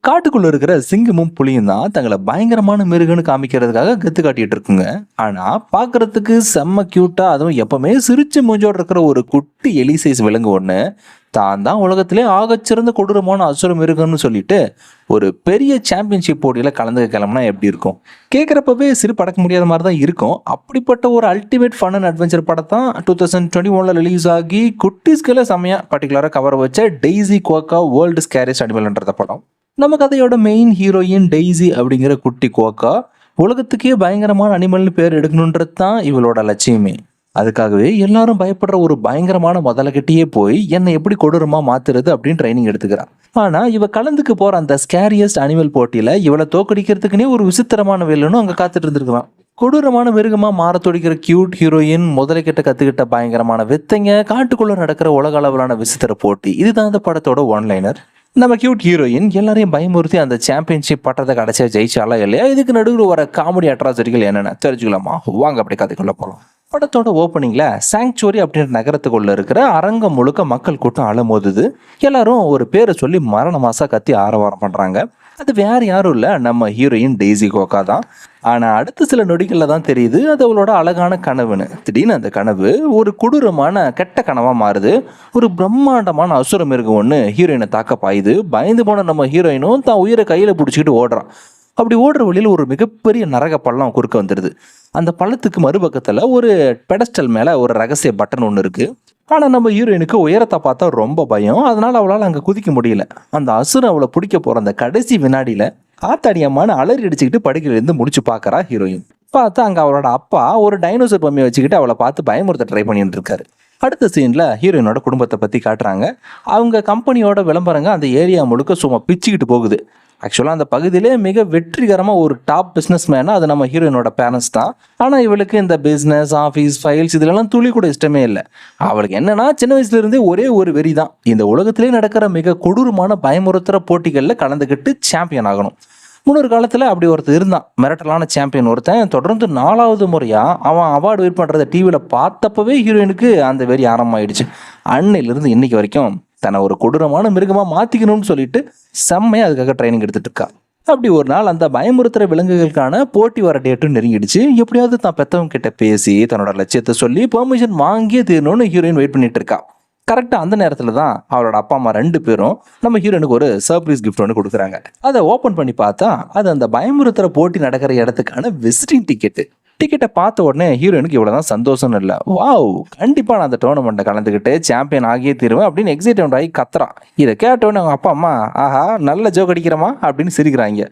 காட்டுக்குள்ள இருக்கிற சிங்கமும் புலியும் தான் தங்களை பயங்கரமான மிருகன்னு காமிக்கிறதுக்காக கத்து காட்டிட்டு இருக்குங்க. ஆனா பாக்குறதுக்கு செம்ம கியூட்டா, அதுவும் எப்பவுமே சிரிச்சு மூஞ்சோட இருக்கிற ஒரு குட்டி எலி சைஸ் விலங்கு ஒண்ணு தான் உலகத்திலே ஆகச்சிறந்த கொடூரமான அசுர மிருகம்னு சொல்லிட்டு ஒரு பெரிய சாம்பியன்ஷிப் போட்டியில கலந்து கிளம்புனா எப்படி இருக்கும்? கேட்குறப்பவே சிறு படக்க முடியாத மாதிரி தான் இருக்கும். அப்படிப்பட்ட ஒரு அல்டிமேட் ஃபன் அண்ட் அட்வென்ச்சர் படத்தான் 2021 ரிலீஸ் ஆகி குட்டீஸ்களை செம்மையா பர்டிகுலரா கவர் வச்ச டெய்ஸி குவாக்கா வேர்ல்டு ஸ்கேரிஸ்ட் அனிமல்ன்ற படம். நம்ம கதையோட மெயின் ஹீரோயின் டெய்ஸி அப்படிங்கிற குட்டி குவாக்கா உலகத்துக்கே பயங்கரமான அனிமல்னு பேர் எடுக்கணுன்றது தான் இவளோட லட்சியமே. அதுக்காகவே எல்லாரும் பயப்படுற ஒரு பயங்கரமான முதலகட்டியே போய் என்னை எப்படி கொடூரமா மாத்துறது அப்படின்னு ட்ரைனிங் எடுத்துக்கிறான். ஆனா இவ கலந்துக்கு போற அந்த ஸ்கேரியஸ்ட் அனிமல் போட்டியில இவளை தோக்கடிக்கிறதுக்குன்னே ஒரு விசித்திரமான வேலுன்னு அங்க காத்துட்டு இருந்திருக்கலாம். கொடூரமான மிருகமா மாற துடிக்கிற கியூட் ஹீரோயின், முதலைக்கிட்ட கத்துக்கிட்ட பயங்கரமான வித்தைங்க, காட்டுக்குள்ள நடக்கிற உலக அளவிலான விசித்திர போட்டி, இதுதான் அந்த படத்தோட ஒன்லைனர். நம்ம கியூட் ஹீரோயின் எல்லாரையும் பயமுறுத்தி அந்த சாம்பியன்ஷிப் பட்டத்தை கடைசியா ஜெயிச்சாலா இல்லையா? இதுக்கு நடுவில் வர காமெடி அட்ராசிட்டிகள் என்னென்ன தெரிஞ்சுக்கலாமா? வாங்க அப்படி கதைக்குள்ள போகலாம். படத்தோட ஓப்பனிங்ல சாங்சுவரி அப்படின்ற நகரத்துக்குள்ள இருக்கிற அரங்கம் முழுக்க மக்கள் கூட்டம் அலமோதுது. எல்லாரும் ஒரு பேரை சொல்லி மரண மாசா கத்தி ஆரவாரம் பண்றாங்க. அது வேற யாரும் இல்ல, நம்ம ஹீரோயின் டெய்ஸி கோகா தான். ஆனா அடுத்த சில நொடிகள்ல தான் தெரியுது அது அவளோட அழகான கனவுன்னு. திடீர்னு அந்த கனவு ஒரு கொடூரமான கெட்ட கனவா மாறுது. ஒரு பிரம்மாண்டமான அசுர மிருகம் ஒன்று ஹீரோயினை தாக்க பாயுது. பயந்து போன நம்ம ஹீரோயினும் தான் உயிரை கையில பிடிச்சிக்கிட்டு ஓடுறான். அப்படி ஓடுற வழியில் ஒரு மிகப்பெரிய நரக பள்ளம் குறுக்க வந்துடுது. அந்த பள்ளத்துக்கு மறுபக்கத்துல ஒரு பெடஸ்டல் மேல ஒரு ரகசிய பட்டன் ஒன்று இருக்கு. ஆனா நம்ம ஹீரோயினுக்கு உயரத்தை பார்த்தா ரொம்ப பயம். அதனால அவளால் அங்க குதிக்க முடியல. அந்த அசுரம் அவளை பிடிக்க போற அந்த கடைசி வினாடியில ஆத்தாடியம்மான அலறி அடிச்சுக்கிட்டு படுக்கையிலேருந்து முடிச்சு பாக்குறா ஹீரோயின். பார்த்தா அங்க அவளோட அப்பா ஒரு டைனோசர் பொம்மையை வச்சுக்கிட்டு அவளை பார்த்து பயமுறுத்த ட்ரை பண்ணிட்டு இருக்காரு. அடுத்த சீன்ல ஹீரோயினோட குடும்பத்தை பத்தி காட்டுறாங்க. அவங்க கம்பெனியோட விளம்பரங்க அந்த ஏரியா முழுக்க சும்மா பிச்சுக்கிட்டு போகுது. ஆக்சுவலாக அந்த பகுதியிலே மிக வெற்றிகரமாக ஒரு டாப் பிஸ்னஸ் மேனா அது நம்ம ஹீரோயினோட பேரண்ட்ஸ் தான். ஆனால் இவளுக்கு இந்த பிஸ்னஸ், ஆஃபீஸ், ஃபைல்ஸ் இதுலலாம் துளி கூட இஷ்டமே இல்லை. அவளுக்கு என்னன்னா சின்ன வயசுல இருந்தே ஒரே ஒரு வெறி தான், இந்த உலகத்திலே நடக்கிற மிக கொடூரமான பயமுறுத்துற போட்டிகளில் கலந்துக்கிட்டு சாம்பியன் ஆகணும். முன்னொரு காலத்தில் அப்படி ஒருத்தர் இருந்தான், மிரட்டலான சாம்பியன் ஒருத்தன். தொடர்ந்து 4வது முறையாக அவன் அவார்டு வின் பண்ணுறதை டிவியில் பார்த்தப்பவே ஹீரோயினுக்கு அந்த வெறி ஆரம்பமாயிடுச்சு. அன்னையிலிருந்து இன்னைக்கு வரைக்கும் தன்னை ஒரு கொடூரமான மிருகமா மாத்திக்கணும்னு சொல்லிட்டு செம்மையா அதுக்காக ட்ரைனிங் எடுத்துட்டு இருக்கா. அப்படி ஒரு நாள் அந்த பயமுறுத்துற விலங்குகளுக்கான போட்டி வர டேட்டும் நெருங்கிடுச்சு. எப்படியாவது தான் பெத்தவங்க கிட்ட பேசி தன்னோட லட்சியத்தை சொல்லி பெர்மிஷன் வாங்கியே தீரணும்னு ஹீரோயின் வெயிட் பண்ணிட்டு இருக்கா. கரெக்டா அந்த நேரத்துல தான் அவளோட அப்பா அம்மா 2 பேரும் நம்ம ஹீரோனுக்கு ஒரு சர்ப்ரைஸ் கிஃப்ட் ஒன்று கொடுக்குறாங்க. அதை ஓபன் பண்ணி பார்த்தா அது அந்த பயமுறுத்துற போட்டி நடக்கிற இடத்துக்கான விசிட்டிங் டிக்கெட்டை பார்த்த உடனே ஹீரோயினுக்கு இவ்வளவுதான் சந்தோஷம்னு இல்லை, வாவ் கண்டிப்பா நான் அந்த டோர்னமெண்ட்டை கலந்துக்கிட்டு சாம்பியன் ஆகியே தீருவேன் அப்படின்னு எக்ஸைட்மெண்ட் ஆகி கத்துறான். இதை கேட்டோடனே அவங்க அப்பா அம்மா ஆஹா நல்ல ஜோக் அடிக்கிறமா அப்படின்னு சிரிக்கிறாங்க.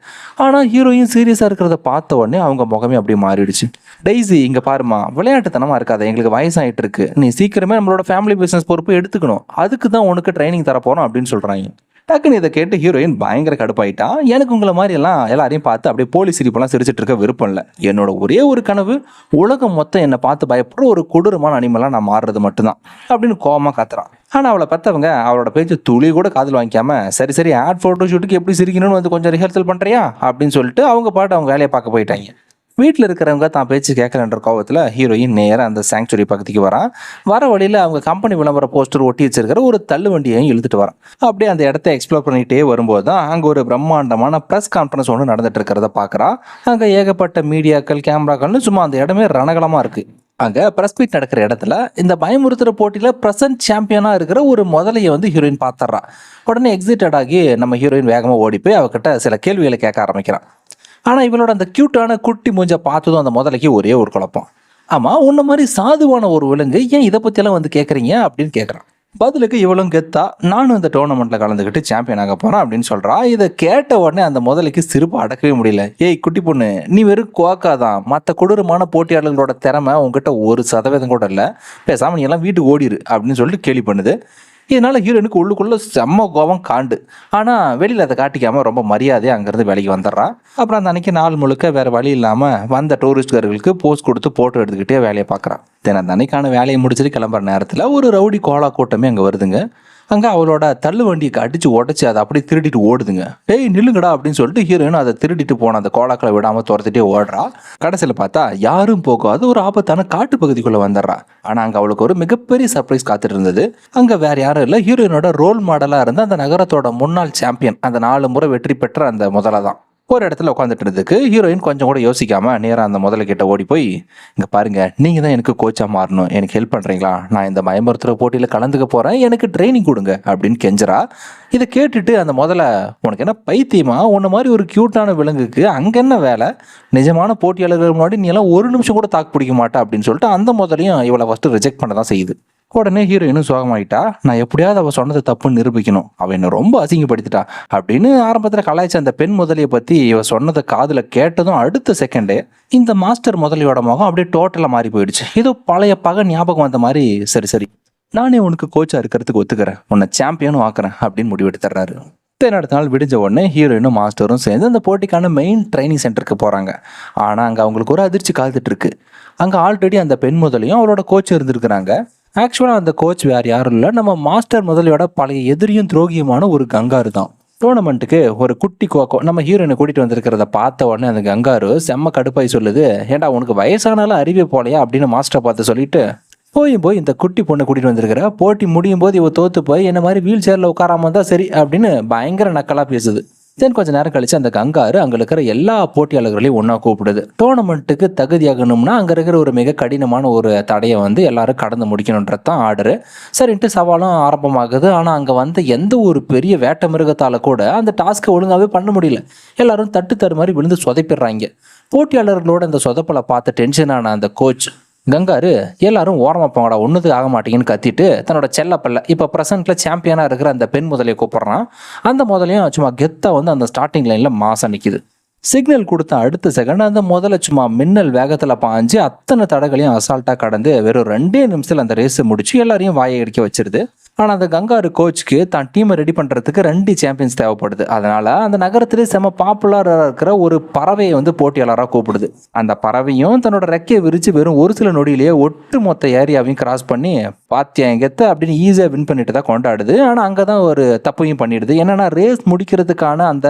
ஆனா ஹீரோயின் சீரியஸா இருக்கிறத பார்த்த உடனே அவங்க முகமே அப்படியே மாறிடுச்சு. டெய்ஸி இங்க பாருமா, விளையாட்டுத்தனமா இருக்காது, எங்களுக்கு வயசாயிட்டு இருக்கு, நீ சீக்கிரமே நம்மளோட ஃபேமிலி பிசினஸ் பொறுப்பு எடுத்துக்கணும், அதுக்கு தான் உனக்கு ட்ரைனிங் தர போறோம் அப்படின்னு சொல்றாங்க. டக்குன்னு இதை கேட்டு ஹீரோயின் பயங்கர கடுப்பாயிட்டா. எனக்கு உங்களை மாதிரி எல்லாம் எல்லாரையும் பார்த்து அப்படியே போலீஸ் சிரிப்பெல்லாம் சிரிச்சிட்டு இருக்க விருப்பம் இல்லை. என்னோட ஒரே ஒரு கனவு உலகம் மொத்தம் என்னை பார்த்து பயப்படுற ஒரு கொடூரமான அனிமலா நான் மாறுறது மட்டும்தான் அப்படின்னு கோவமா காத்துறான். ஆனா அவளை பத்தவங்க அவளோட பேச்சு துளி கூட காதில் வாங்கிக்காம சரி ஆட் போட்டோ ஷூட்டுக்கு எப்படி சிரிக்கணும்னு வந்து கொஞ்சம் ரிஹர்சல் பண்றியா அப்படின்னு சொல்லிட்டு அவங்க பாட்டு அவங்க வேலையை பார்க்க போயிட்டாங்க. வீட்டில் இருக்கிறவங்க தான் பேச்சு கேட்கலன்ற கோவத்தில் ஹீரோயின் நேராக அந்த சாங்சுரி பக்கத்துக்கு வரான். வர வழியில் அவங்க கம்பெனி விளம்பர போஸ்டர் ஒட்டி வச்சிருக்கிற ஒரு தள்ளு வண்டியையும் இழுத்துட்டு வரான். அப்படியே அந்த இடத்த எக்ஸ்ப்ளோர் பண்ணிகிட்டே வரும்போது தான் அங்கே ஒரு பிரம்மாண்டமான ப்ரெஸ் கான்ஃபரன்ஸ் ஒன்று நடந்துட்டு இருக்கிறத பார்க்குறா. அங்கே ஏகப்பட்ட மீடியாக்கள், கேமராக்கள்னு சும்மா அந்த இடமே ரணகலமாக இருக்குது. அங்கே ப்ரெஸ் மீட் நடக்கிற இடத்துல இந்த பயமுறுத்துற போட்டியில் ப்ரெசன்ட் சாம்பியனாக இருக்கிற ஒரு முதலையை வந்து ஹீரோயின் பார்த்துட்றா. உடனே எக்ஸைட்டட் ஆகி நம்ம ஹீரோயின் வேகமாக ஓடி போய் அவகிட்ட சில கேள்விகளை கேட்க ஆரம்பிக்கிறான். ஆனால் இவளோட அந்த க்யூட்டான குட்டி மூஞ்ச பார்த்ததும் அந்த முதலைக்கு ஒரே ஒரு குழப்பம். ஆமாம், உன்ன மாதிரி சாதுவான ஒரு விலங்கு ஏன் இதை பற்றியெல்லாம் வந்து கேட்குறீங்க அப்படின்னு கேட்குறான். பதிலுக்கு இவளும் கெத்தா நானும் இந்த டோர்னமெண்ட்டில் கலந்துக்கிட்டு சாம்பியன் ஆக போகிறேன் அப்படின்னு சொல்கிறா. இதை கேட்ட உடனே அந்த முதலைக்கு சிரிப்பு அடக்கவே முடியல. ஏய் குட்டி பொண்ணு, நீ வெறும் குவாக்கா தான், மற்ற கொடூரமான போட்டியாளர்களோட திறமை உங்ககிட்ட 1% கூட இல்லை, பேசாமல் நீ எல்லாம் வீட்டுக்கு ஓடிடு அப்படின்னு சொல்லிட்டு கேலி பண்ணுது. இதனால ஹீரோனுக்கு உள்ளுக்குள்ள செம்ம கோபம் காண்டு. ஆனால் வெளியில் அதை காட்டிக்காமல் ரொம்ப மரியாதையாக அங்கேருந்து வேலைக்கு வந்துடுறான். அப்புறம் அந்த அன்னைக்கு நாள் முழுக்க வேறு வழி இல்லாமல் வந்த டூரிஸ்டர்களுக்கு போஸ்ட் கொடுத்து போட்டோ எடுத்துக்கிட்டே வேலையை பார்க்குறான். தென் அந்த அன்னைக்கான வேலையை முடிச்சுட்டு கிளம்புற நேரத்தில் ஒரு ரவுடி கோலா கூட்டமே அங்கே வருதுங்க. அங்க அவளோட தள்ளு வண்டியை அடிச்சு உடைச்சு அதை அப்படியே திருடிட்டு ஓடுதுங்க. டேய் நில்லுங்கடா அப்படின்னு சொல்லிட்டு ஹீரோயின் அதை திருடிட்டு போன அந்த கோலாக்களை விடாம துரத்திட்டே ஓடுறா. கடைசியில் பார்த்தா யாரும் போகாத ஒரு ஆபத்தான காட்டு பகுதிக்குள்ள வந்துடுறா. ஆனா அங்க அவளுக்கு ஒரு மிகப்பெரிய சர்ப்ரைஸ் காத்துட்டு இருந்தது. அங்க வேற யாரும் இல்ல, ஹீரோயினோட ரோல் மாடலா இருந்த அந்த நகரத்தோட முன்னாள் சாம்பியன், அந்த 4 முறை வெற்றி பெற்ற அந்த முதலை தான். ஒரு இடத்துல உட்காந்துட்டு இருந்ததுக்கு ஹீரோயின் கொஞ்சம் கூட யோசிக்காம நேரா அந்த முதல்ல கிட்ட ஓடி போய், இங்க பாருங்க, நீங்க தான் எனக்கு கோச்சா மாறணும், எனக்கு ஹெல்ப் பண்றீங்களா? நான் இந்த பயமுறுத்துற போட்டியில கலந்துக்க போறேன், எனக்கு ட்ரைனிங் கொடுங்க அப்படின்னு கெஞ்சரா. இதை கேட்டுட்டு அந்த முதல்ல, உனக்கு என்ன பைத்தியமா? உன்ன மாதிரி ஒரு கியூட்டான விலங்குக்கு அங்க என்ன வேலை? நிஜமான போட்டியாளர்கள் முன்னாடி நீ எல்லாம் ஒரு நிமிஷம் கூட தாக்கு பிடிக்க மாட்டா அப்படின்னு சொல்லிட்டு அந்த முதலையும் இவளை ஃபர்ஸ்ட் ரிஜெக்ட் பண்ண தான் செய்யுது. உடனே ஹீரோயினும் சோகமாயிட்டா. நான் எப்படியாவது அவள் சொன்னது தப்புன்னு நிரூபிக்கணும், அவள் என்னை ரொம்ப அசிங்கப்படுத்திட்டா அப்படின்னு ஆரம்பத்தில் கலாய்ச்ச அந்த பெண் முதலியை பற்றி இவ சொன்னதை காதில் கேட்டதும் அடுத்த செகண்டே இந்த மாஸ்டர் முதலியோட முகம் அப்படியே டோட்டலாக மாறி போயிடுச்சு. ஏதோ பழைய பகை ஞாபகம் வந்த மாதிரி, சரி சரி நானே உனக்கு கோச்சா இருக்கிறதுக்கு ஒத்துக்கிறேன், உன்னை சாம்பியனும் ஆக்குறேன் அப்படின்னு முடிவெடுத்துறாரு. அடுத்த நாள் விடிஞ்ச உடனே ஹீரோயினும் மாஸ்டரும் சேர்ந்து அந்த போட்டிக்கான மெயின் ட்ரைனிங் சென்டருக்கு போகிறாங்க. ஆனால் அங்கே அவங்களுக்கு ஒரு அதிர்ச்சி காத்துட்டு இருக்கு. அங்கே ஆல்ரெடி அந்த பெண் முதலையும் அவளோட கோச் இருந்திருக்கிறாங்க. ஆக்சுவலாக அந்த கோச் வேறு யாரும் இல்லை, நம்ம மாஸ்டர் முதலியோட பழைய எதிரியும் துரோகியுமான ஒரு கங்காரு தான். டோர்னமெண்ட்டுக்கு ஒரு குட்டி கோக்கோ நம்ம ஹீரோயினை கூட்டிகிட்டு வந்திருக்கிறத பார்த்த உடனே அந்த கங்காரு செம்ம கடுப்பாய் சொல்லுது, ஏன்டா உனக்கு வயசானாலும் அறிவே போலையா அப்படின்னு மாஸ்டரை பார்த்து சொல்லிட்டு, போய் இந்த குட்டி பொண்ணை கூட்டிகிட்டு வந்திருக்கிற, போட்டி முடியும் போது இவ தோற்று போய் என்ன மாதிரி வீல் சேரில் உட்காராம தான் சரி அப்படின்னு பயங்கர நக்கலாக பேசுது. தென் கொஞ்சம் நேரம் கழிச்சு அந்த கங்காரு அங்கே இருக்கிற எல்லா போட்டியாளர்களையும் ஒன்றா கூப்பிடுது. டோர்னமெண்ட்டுக்கு தகுதியாகணும்னா அங்கே இருக்கிற ஒரு மிக கடினமான ஒரு தடையை எல்லாரும் கடந்து முடிக்கணுன்றது தான் ஆர்டரு. சரின்ட்டு சவாலும் ஆரம்பமாகுது. ஆனால் அங்கே எந்த ஒரு பெரிய வேட்ட மிருகத்தால் கூட அந்த டாஸ்க்கை ஒழுங்காகவே பண்ண முடியல. எல்லாரும் தட்டு மாதிரி விழுந்து சொதைப்பிடுறாங்க. போட்டியாளர்களோட அந்த சொதப்பலை பார்த்து டென்ஷனான அந்த கோச் கங்காரு, எல்லாரும் ஓரமாக போங்கடா, ஒன்றுத்துக்கு ஆக மாட்டீங்கன்னு கத்திட்டு தன்னோட செல்லப்பல்ல இப்போ ப்ரெசென்ட்ல சாம்பியனாக இருக்கிற அந்த பெண் முதலையை கூப்பிட்றான். அந்த முதலையும் சும்மா கெத்தாக அந்த ஸ்டார்டிங் லைனில் மாசம் நிற்கிது. சிக்னல் கொடுத்த அடுத்த செகண்ட் அந்த முதல்ல சும்மா மின்னல் வேகத்தில் பாஞ்சு அத்தனை தடைகளையும் அசால்ட்டாக கடந்து வெறும் 2 நிமிஷத்தில் அந்த ரேஸை முடிச்சு எல்லாரையும் வாயை அடிக்க வச்சிருது. ஆனால் அந்த கங்காரு கோச்சுக்கு தான் டீமை ரெடி பண்ணுறதுக்கு 2 சாம்பியன்ஸ் தேவைப்படுது. அதனால் அந்த நகரத்திலே செம பாப்புலராக இருக்கிற ஒரு பறவையை போட்டியாளராக கூப்பிடுது. அந்த பறவையும் தன்னோட ரெக்கையை விரித்து வெறும் ஒரு சில நொடியிலேயே ஒட்டு மொத்த ஏரியாவையும் கிராஸ் பண்ணி பாத்தியா எங்கெத்த அப்படின்னு ஈஸியாக வின் பண்ணிட்டு தான் கொண்டாடுது. ஆனால் அங்கே தான் ஒரு தப்பையும் பண்ணிடுது. என்னென்னா ரேஸ் முடிக்கிறதுக்கான அந்த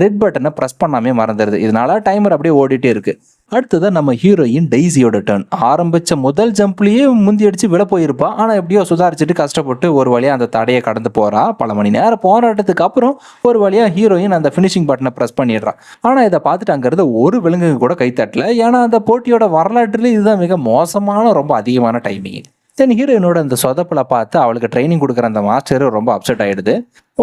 ரெட் பட்டனை ப்ரெஸ் பண்ணாமே மறந்துடுது. இதனால டைமர் அப்படியே ஓடிட்டே இருக்கு. அடுத்ததான் நம்ம ஹீரோயின் டெய்ஸியோட டர்ன். ஆரம்பிச்ச முதல் ஜம்ப்லயே முந்தி அடிச்சு விழ போயிருப்பா. ஆனா எப்படியோ சுதாரிச்சுட்டு கஷ்டப்பட்டு ஒரு வழியா அந்த தடையை கடந்து போறா. பல மணி நேரம் போராட்டத்துக்கு அப்புறம் ஒரு வழியா ஹீரோயின் அந்த ஃபினிஷிங் பட்டனை ப்ரெஸ் பண்ணிடுறா. ஆனா இதை பார்த்துட்டு அங்க இருந்த ஒரு விலங்கு கூட கைத்தட்டல. ஏன்னா அந்த போட்டியோட வரலாற்றுல இதுதான் மிக மோசமான ரொம்ப அதிகமான டைமிங். தென் ஹீரோயினோட அந்த சொதப்பலை பார்த்து அவளுக்கு ட்ரைனிங் கொடுக்குற அந்த மாஸ்டர் ரொம்ப அப்செட் ஆயிடுது.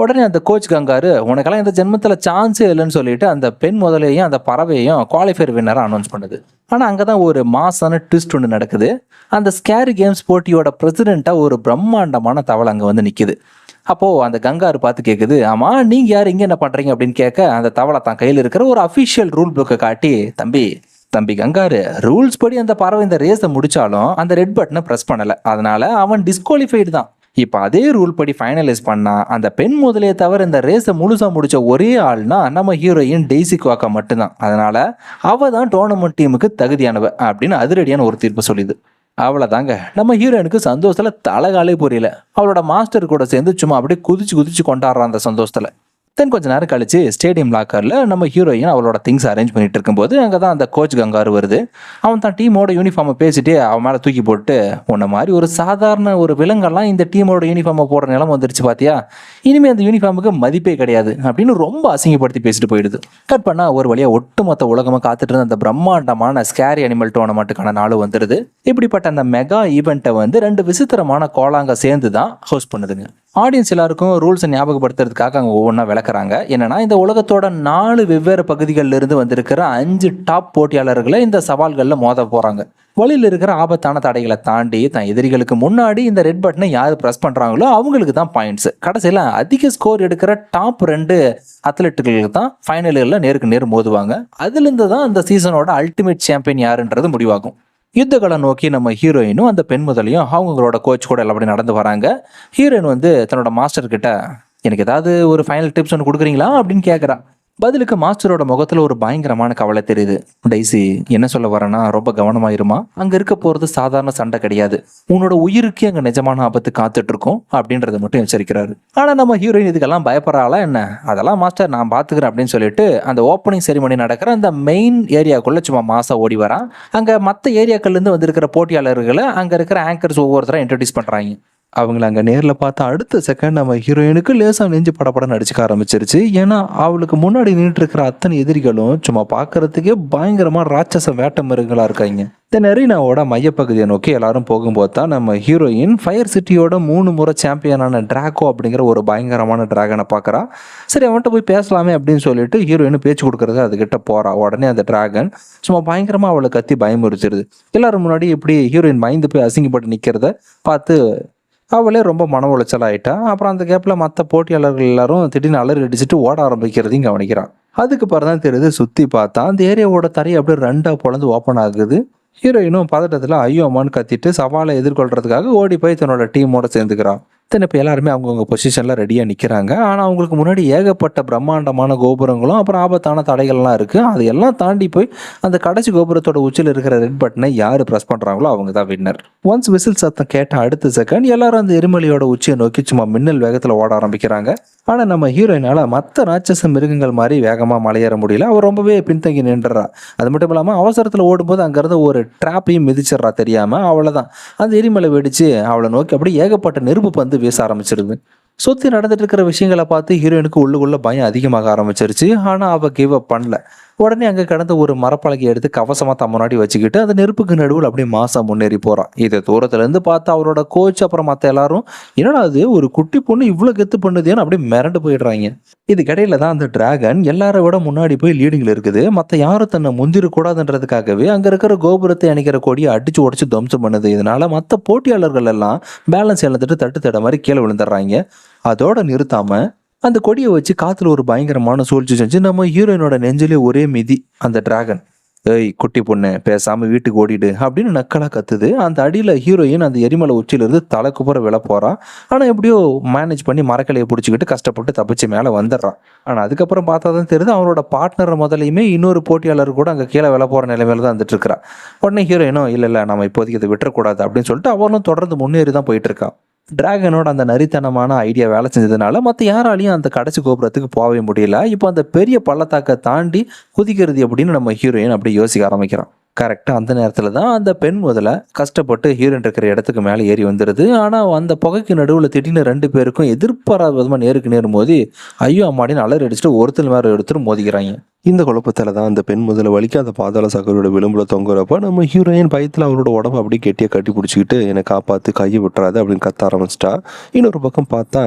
உடனே அந்த கோச் கங்காரு, உனக்கெல்லாம் இந்த ஜென்மத்தில் சான்ஸே இல்லைன்னு சொல்லிட்டு அந்த பெண் முதலையும் அந்த பறவையும் குவாலிஃபயர் வின்னராக அனௌன்ஸ் பண்ணுது. ஆனால் அங்கே தான் ஒரு மாசான ட்விஸ்ட் ஒன்று நடக்குது. அந்த ஸ்கேரி கேம்ஸ் போட்டியோட பிரசிடெண்ட்டாக ஒரு பிரம்மாண்டமான தவளை அங்கே நிற்கிது. அப்போது அந்த கங்காரு பார்த்து கேட்குது, ஆமாம் நீங்கள் யார், இங்கே என்ன பண்ணுறீங்க அப்படின்னு கேட்க, அந்த தவளை தான் கையில் இருக்கிற ஒரு அஃபிஷியல் ரூல் புக்கை காட்டி, தம்பி கங்காரு, ரூல்ஸ் படி அந்த பறவை இந்த ரேஸை முடிச்சாலும் அந்த ரெட் பட்டனை ப்ரெஸ் பண்ணலை, அதனால அவன் டிஸ்குவாலிஃபைடு தான். இப்போ அதே ரூல் படி ஃபைனலைஸ் பண்ணா அந்த பெண் முதலையை தவிர இந்த ரேஸை முழுசா முடிச்ச ஒரே ஆள்னா நம்ம ஹீரோயின் டெய்ஸி குவாக்கா மட்டும்தான். அதனால அவ தான் டோர்னமெண்ட் டீமுக்கு தகுதியானவ அப்படின்னு அதிரடியான ஒரு தீர்ப்பு சொல்லிது. அவ்வளோதாங்க, நம்ம ஹீரோயினுக்கு சந்தோஷத்துல தலகாலே புரியல. அவளோட மாஸ்டர் கூட சேர்ந்து சும்மா அப்படியே குதிச்சு கொண்டாடுறான் அந்த சந்தோஷத்துல. தென் கொஞ்ச நேரம் கழிச்சு ஸ்டேடியம் லாக்கரில் நம்ம ஹீரோயின் அவளோட திங்ஸ் அரேஞ்ச் பண்ணிட்டு இருக்கும்போது அங்கே தான் அந்த கோச் கங்காரு வருது. அவன் தான் டீமோட யூனிஃபார்மை பேசிட்டு அவன் மேலே தூக்கி போட்டு, உன்ன மாதிரி ஒரு சாதாரண ஒரு விலங்கெல்லாம் இந்த டீமோட யூனிஃபார்மை போடுற நிலம் வந்துருச்சு பார்த்தியா, இனிமேல் அந்த யூனிஃபார்முக்கு மதிப்பே கிடையாது அப்படின்னு ரொம்ப அசிங்கப்படுத்தி பேசிட்டு போயிடுது. கட் பண்ணால் ஒரு வழியாக ஒட்டுமொத்த உலகமாக காத்துட்டு இருந்த அந்த பிரம்மாண்டமான ஸ்கேரி அனிமல் டோர்னமெண்ட்டுக்கான நாளும் வந்துடுது. இப்படிப்பட்ட அந்த மெகா ஈவெண்ட்டை 2 விசித்திரமான கோலாங்க சேர்ந்து தான் ஹோஸ்ட் பண்ணுதுங்க. ஆடியன்ஸ் எல்லாருக்கும் ரூல்ஸை ஞாபகப்படுத்துறதுக்காக அங்கே ஒவ்வொன்றா விளக்குறாங்க. என்னன்னா, இந்த உலகத்தோட 4 வெவ்வேறு பகுதிகளில் இருந்து வந்திருக்கிற 5 டாப் போட்டியாளர்களை இந்த சவால்களில் மோத போகிறாங்க. வழியில் இருக்கிற ஆபத்தான தடைகளை தாண்டி தன் எதிரிகளுக்கு முன்னாடி இந்த ரெட் பட்டனை யார் ப்ரெஸ் பண்ணுறாங்களோ அவங்களுக்கு தான் பாயிண்ட்ஸ். கடைசியில் அதிக ஸ்கோர் எடுக்கிற டாப் 2 அத்லெட்டுகளுக்கு தான் ஃபைனல்களில் நேருக்கு நேர் மோதுவாங்க. அதுலேருந்து தான் இந்த சீசனோட அல்டிமேட் சாம்பியன் யாருன்றது முடிவாகும். யுத்தகளை நோக்கி நம்ம ஹீரோயினும் அந்த பெண் முதலையும் அவங்களோட கோச் கூட எல்லாப்படி நடந்து வராங்க. ஹீரோயின் தன்னோட மாஸ்டர் கிட்ட, எனக்கு ஏதாவது ஒரு ஃபைனல் டிப்ஸ் ஒன்று கொடுக்குறீங்களா அப்படின்னு கேட்குறா. பதிலுக்கு மாஸ்டரோட முகத்துல ஒரு பயங்கரமான கவலை தெரியுது. டைசி, என்ன சொல்ல வரேன்னா ரொம்ப கவனமாயிருமா, அங்க இருக்க போறது சாதாரண சண்டை கிடையாது, உன்னோட உயிருக்கு அங்க நிஜமான ஆபத்து காத்துட்டு இருக்கும் அப்படின்றத மட்டும் எச்சரிக்கிறாரு. ஆனா நம்ம ஹீரோயின் இதுக்கெல்லாம் பயப்படுறாளா என்ன? அதெல்லாம் மாஸ்டர் நான் பாத்துக்கிறேன் அப்படின்னு சொல்லிட்டு அந்த ஓப்பனிங் செரிமனி நடக்கிற அந்த மெயின் ஏரியாக்குள்ள சும்மா மாசா ஓடி வரான். அங்க மத்த ஏரியாக்கள்ல இருந்து வந்திருக்கிற போட்டியாளர்களை அங்க இருக்கிற ஆங்கர்ஸ் ஒவ்வொருத்தரும் இன்ட்ரடியூஸ் பண்றாங்க. அவங்கள அங்கே நேரில் பார்த்தா அடுத்த செகண்ட் நம்ம ஹீரோயினுக்கு லேசாக நெஞ்சு படப்படன்னு அடிச்சுக்க ஆரம்பிச்சிருச்சு. ஏன்னா அவளுக்கு முன்னாடி நின்றுட்டு இருக்கிற அத்தனை எதிரிகளும் சும்மா பார்க்கறதுக்கே பயங்கரமாக ராட்சச வேட்ட மிருகங்களாக இருக்காங்க. இந்த நெரீனாவோட மையப்பகுதியை நோக்கி எல்லாரும் போகும்போது தான் நம்ம ஹீரோயின் ஃபயர் சிட்டியோட 3 முறை சாம்பியனான டிராகோ அப்படிங்கிற ஒரு பயங்கரமான டிராகனை பார்க்குறா. சரி, அவன்கிட்ட போய் பேசலாமே அப்படின்னு சொல்லிட்டு ஹீரோயின் பேச்சு கொடுக்கறது அதுகிட்ட போறா. உடனே அந்த டிராகன் சும்மா பயங்கரமாக அவளை கத்தி பயமுறுத்திடுது. எல்லாரும் முன்னாடி இப்படி ஹீரோயின் பயந்து போய் அசிங்கப்பட்டு நிற்கிறத பார்த்து அவளே ரொம்ப மன உளைச்சல் ஆயிட்டா. அப்புறம் அந்த கேப்பில் மற்ற போட்டியாளர்கள் எல்லாரும் திடீர்னு அலறி அடிச்சுட்டு ஓட ஆரம்பிக்கிறதையும் கவனிக்கிறான். அதுக்கு பிறகு தான் தெரியுது, சுற்றி பார்த்தா அந்த ஏரியாவோட தரையை அப்படியே 2 பொழந்து ஓப்பன் ஆகுது. ஹீரோயினும் பதட்டத்தில் ஐயோ அம்மான்னு கத்திட்டு சவாலை எதிர்கொள்றதுக்காக ஓடி போய் தன்னோட டீமோட சேர்ந்துக்கிறான். இப்போ எல்லாருமே அவங்கவுங்க பொசிஷனில் ரெடியாக நிற்கிறாங்க. ஆனால் அவங்களுக்கு முன்னாடி ஏகப்பட்ட பிரம்மாண்டமான கோபுரங்களும் அப்புறம் ஆபத்தான தடைகள்லாம் இருக்குது. அதையெல்லாம் தாண்டி போய் அந்த கடைசி கோபுரத்தோட உச்சியில் இருக்கிற ரெட் பட்டனை யார் ப்ரெஸ் பண்ணுறாங்களோ அவங்க தான் வின்னர். ஒன்ஸ் விசில் சத்தம் கேட்ட அடுத்த செகண்ட் எல்லாரும் அந்த எரிமலையோட உச்சியை நோக்கி சும்மா மின்னல் வேகத்தில் ஓட ஆரம்பிக்கிறாங்க. ஆனால் நம்ம ஹீரோயினால் மற்ற ராட்சச மிருகங்கள் மாதிரி வேகமாக மலையேற முடியல. அவர் ரொம்பவே பின்தங்கி நின்றுறா. அது மட்டும் இல்லாமல் அவசரத்தில் ஓடும்போது அங்கேருந்து ஒரு ட்ராப்பையும் மிதிச்சிட்றா தெரியாமல். அவ்வளோதான், அந்த எரிமலை வெடிச்சு அவளை நோக்கி அப்படியே ஏகப்பட்ட நெருப்பு பந்து வீச ஆரம்பிச்சிருது. சுற்றி நடந்துட்டு இருக்கிற விஷயங்களை பார்த்து ஹீரோயினுக்கு உள்ளுக்குள்ள பயம் அதிகமாக ஆரம்பிச்சிருச்சு. ஆனால் அவள் கிவ் அப் பண்ணல. உடனே அங்கே கடந்த ஒரு மரப்பலகை எடுத்து கவசமாக தம் முன்னாடி வச்சுக்கிட்டு அந்த நெருப்புக்கு நடுவில் அப்படியே மாசம் முன்னேறி போகிறான். இதை தூரத்துலேருந்து பார்த்து அவரோட கோச் அப்புறம் மற்ற எல்லாரும் என்னடா அது ஒரு குட்டி பொண்ணு இவ்வளோ கெத்து பண்ணுதுன்னு அப்படியே மிரண்டு போயிடுறாங்க. இதுக்கிடையில தான் அந்த டிராகன் எல்லாரை விட முன்னாடி போய் லீடிங்கில் இருக்குது. மற்ற யாரும் தன்னை முந்திரக்கூடாதுன்றதுக்காகவே அங்கே இருக்கிற கோபுரத்தை அணைக்கிற கொடியை அடிச்சு உடச்சு துவம்சம் பண்ணுது. இதனால மற்ற போட்டியாளர்கள் எல்லாம் பேலன்ஸ் இழந்துட்டு தட்டு தட மாதிரி கீழே விழுந்துடுறாங்க. அதோட நிறுத்தாம அந்த கொடியை வச்சு காத்துல ஒரு பயங்கரமான சூழ்ச்சி செஞ்சு நம்ம ஹீரோயினோட நெஞ்சிலே ஒரே மிதி. அந்த டிராகன், ஏய் குட்டி பொண்ணு பேசாம வீட்டுக்கு ஓடிடு அப்படின்னு நக்கலா கத்துது. அந்த அடியில ஹீரோயின் அந்த எரிமலை உச்சியிலிருந்து தலை குப்புற விழ போறான். ஆனா எப்படியோ மேனேஜ் பண்ணி மரக்கலையை பிடிச்சிக்கிட்டு கஷ்டப்பட்டு தப்பிச்சு மேல வந்துடுறான். ஆனா அதுக்கப்புறம் பார்த்தா தான் தெரியுது அவனோட பார்ட்னர் முதலையுமே இன்னொரு போட்டியாளர் கூட அங்க கீழே விழ போற நிலைமையில தான் வந்துட்டு இருக்கிறா. உடனே ஹீரோயினும் இல்ல நம்ம இப்போதைக்கு இதை விட்டுறக்கூடாது அப்படின்னு சொல்லிட்டு அவனும் தொடர்ந்து முன்னேறி தான் போயிட்டு இருக்கான். டிராகனோட அந்த நரித்தனமான ஐடியா வேலை செஞ்சதுனால மற்ற யாராலையும் அந்த கடைசி கோபுரத்துக்கு போகவே முடியல. இப்போ அந்த பெரிய பள்ளத்தாக்கை தாண்டி குதிக்கிறது அப்படின்னு நம்ம ஹீரோயின் அப்படி யோசிக்க ஆரம்பிக்கிறான். கரெக்டாக அந்த நேரத்தில் தான் அந்த பெண் முதல்ல கஷ்டப்பட்டு ஹீரோயின் இருக்கிற இடத்துக்கு மேலே ஏறி வந்துடுது. ஆனால் அந்த புகைக்கு நடுவில் திடீர்னு 2 பேருக்கும் எதிர்பாராத விதமாக நேருக்கு நேரும் மோதி ஐயோ அம்மாடின்னு அலறி அடிச்சுட்டு ஒருத்தர் மேலே ஒருத்தர் மோதிக்கிறாங்க. இந்த குழப்பத்தில் தான் அந்த பெண் முதல்ல வலிக்க அந்த பாதாள சாக்கரோட விளிம்புல தொங்குறப்ப நம்ம ஹீரோயின் பயத்தில் அவரோட உடம்பு அப்படியே கெட்டியாக கட்டி பிடிச்சிக்கிட்டு என்னை காப்பாற்று, கையை விட்டுறாது அப்படின்னு கத்த ஆரம்பிச்சிட்டா. இன்னொரு பக்கம் பார்த்தா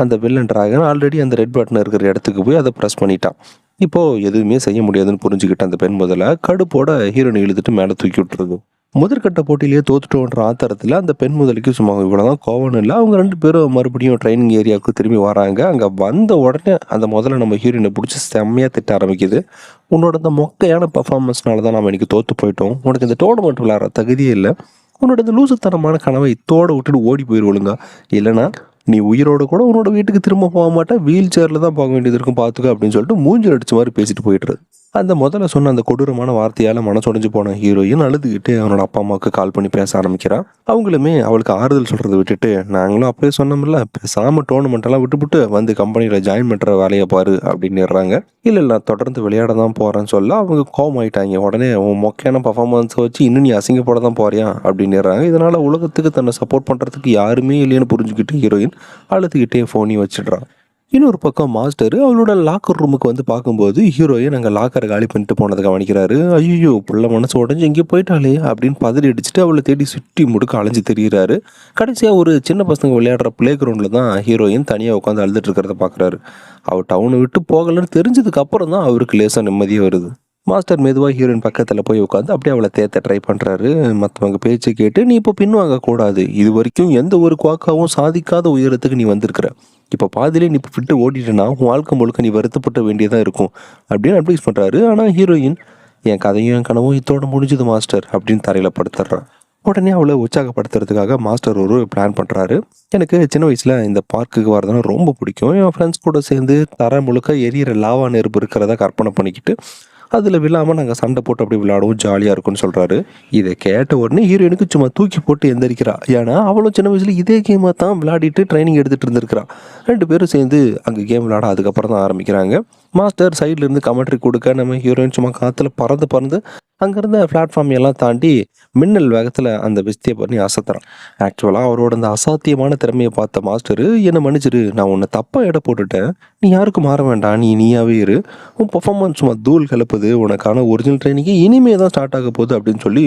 அந்த வில்லன் டிராகன் ஆல்ரெடி அந்த ரெட் பட்டன் இருக்கிற இடத்துக்கு போய் அதை ப்ரெஸ் பண்ணிட்டான். இப்போது எதுவுமே செய்ய முடியாதுன்னு புரிஞ்சுக்கிட்ட அந்த பெண் முதல்ல கடுப்போட ஹீரோனை இழுத்துட்டு மேலே தூக்கி விட்டுருது. முதற்கட்ட போட்டியிலேயே தோத்துட்டோன்ற ஆத்திரத்தில் அந்த பெண் முதலுக்கு சும்மா இவ்வளோதான் கோவம் இல்லை. அவங்க 2 பேரும் மறுபடியும் ட்ரைனிங் ஏரியாவுக்கு திரும்பி வராங்க. அங்கே வந்த உடனே அந்த முதல்ல நம்ம ஹீரோயினை பிடிச்சி செம்மையாக திட்ட ஆரம்பிக்குது. உன்னோட இந்த மொக்கையான பர்ஃபார்மன்ஸ்னால தான் நம்ம இன்றைக்கி தோற்று போயிட்டோம். உனக்கு இந்த டோர்னமெண்ட் விளையாடுற தகுதியே இல்லை. உன்னோட இந்த லூசுத்தனமான கனவை இத்தோடு விட்டுட்டு ஓடி போயிடுவலுங்க. இல்லைனா நீ உயிரோடு கூட உன்னோட வீட்டுக்கு திரும்ப போக மாட்டேன், வீல் சேரில் தான் போக வேண்டியது இருக்கும் பார்த்துக்க அப்படின்னு சொல்லிட்டு மூஞ்சில் அடிச்ச மாதிரி பேசிட்டு போயிட்டுருது. அந்த முதல்ல சொன்ன அந்த கொடூரமான வார்த்தையால் மனசொடைஞ்சு போன ஹீரோயின் அழுதுகிட்டு அவனோட அப்பா அம்மாவுக்கு கால் பண்ணி பேச ஆரம்பிக்கிறான். அவங்களுமே அவளுக்கு ஆறுதல் சொல்கிறத விட்டுட்டு நாங்களும் அப்பயே சொன்னோம்ல பேசாமல் டோர்னமெண்ட்டெல்லாம் விட்டுவிட்டு வந்து கம்பெனியில் ஜாயின் பண்ணுற வேலையை பாரு அப்படின்னுறாங்க. இல்லை நான் தொடர்ந்து விளையாட தான் போகிறேன்னு சொல்ல அவங்க கோவம் ஆகிட்டாங்க. உடனே உன் மொக்கையான பர்ஃபார்மன்ஸை வச்சு இன்னும் நீ அசிங்கப்பட தான் போறியா அப்படின்னுறாங்க. இதனால் உலகத்துக்கு தன்னை சப்போர்ட் பண்ணுறதுக்கு யாருமே இல்லைன்னு புரிஞ்சுக்கிட்டு ஹீரோயின் அழுதுகிட்டே ஃபோனையும் வச்சிடுறான். இன்னொரு பக்கம் மாஸ்டர் அவளோட லாக்கர் ரூமுக்கு வந்து பார்க்கும்போது ஹீரோயின் அங்கே லாக்கரை காலி பண்ணிட்டு போனதை கவனிக்கிறாரு. ஐயோ புள்ள மனசு உடஞ்சி எங்கே போயிட்டாலே அப்படின்னு பதறி அடிச்சுட்டு அவளை தேடி சுற்றி முடுக்க அலைஞ்சு தெரிகிறாரு. கடைசியாக ஒரு சின்ன பசங்க விளையாடுற பிளே கிரவுண்டில் தான் ஹீரோயின் தனியாக உட்காந்து அழுதுட்டு இருக்கிறத பார்க்குறாரு. அவள் டவுனை விட்டு போகலன்னு தெரிஞ்சதுக்கு அப்புறம் தான் அவருக்கு லேசாக நிம்மதியாக வருது. மாஸ்டர் மெதுவாக ஹீரோயின் பக்கத்தில் போய் உட்காந்து அப்படியே அவளை தேத்த ட்ரை பண்ணுறாரு. மற்றவங்க பேச்சு கேட்டு நீ இப்போ பின்வாங்கக்கூடாது, இது வரைக்கும் எந்த ஒரு குவாக்காவும் சாதிக்காத உயரத்துக்கு நீ வந்திருக்கிற, இப்போ பாதிலே நீ இப்போ விட்டு ஓடிட்டேன்னா உன் வாழ்க்கை முழுக்க நீ வருத்தப்பட வேண்டியதாக இருக்கும் அப்படின்னு அட்வைஸ் பண்ணுறாரு. ஆனால் ஹீரோயின் என் கதையும் என் கனவும் இத்தோட முடிஞ்சது மாஸ்டர் அப்படின்னு தரையில் படுத்துடுறான். உடனே அவளை உற்சாகப்படுத்துறதுக்காக மாஸ்டர் ஒரு பிளான் பண்ணுறாரு. எனக்கு சின்ன வயசில் இந்த பார்க்குக்கு வரதுனா ரொம்ப பிடிக்கும். என் ஃப்ரெண்ட்ஸ் கூட சேர்ந்து தர முழுக்க எரியிற லாவா நெருப்பு இருக்கிறத கற்பனை பண்ணிக்கிட்டு அதில் விழாமல் நாங்கள் சண்டை போட்டு அப்படி விளையாடுவோம், ஜாலியாக இருக்கும்னு சொல்கிறாரு. இதை கேட்ட உடனே ஹீரோயினுக்கு சும்மா தூக்கி போட்டு எந்திரிக்கிறா. ஏன்னா அவளும் சின்ன வயசில் இதே கேமை தான் விளையாடிட்டு ட்ரைனிங் எடுத்துகிட்டு இருந்திருக்கிறா. 2 பேரும் சேர்ந்து அங்கே கேம் விளையாட அதுக்கப்புறம் தான் ஆரம்பிக்கிறாங்க. மாஸ்டர் சைட்லேருந்து கமெண்ட்ரி கொடுக்க நம்ம ஹீரோயின் சும்மா காற்றுல பறந்து அங்கேருந்த பிளாட்ஃபார்ம் எல்லாம் தாண்டி மின்னல் வேகத்தில் அந்த விஸ்தியை பண்ணி அசத்துறான். ஆக்சுவலாக அவரோட அந்த அசாத்தியமான திறமையை பார்த்த மாஸ்டரு, என்னை மன்னிச்சிரு, நான் உன்னை தப்பாக எடை போட்டுட்டேன், நீ யாருக்கும் மாற வேண்டாம், நீயாவே இரு, உன் பர்ஃபார்மன்ஸ் சும்மா தூள் கிளப்புது, உனக்கான ஒரிஜினல் ட்ரைனிங்கே இனிமே தான் ஸ்டார்ட் ஆக போகுது அப்படின்னு சொல்லி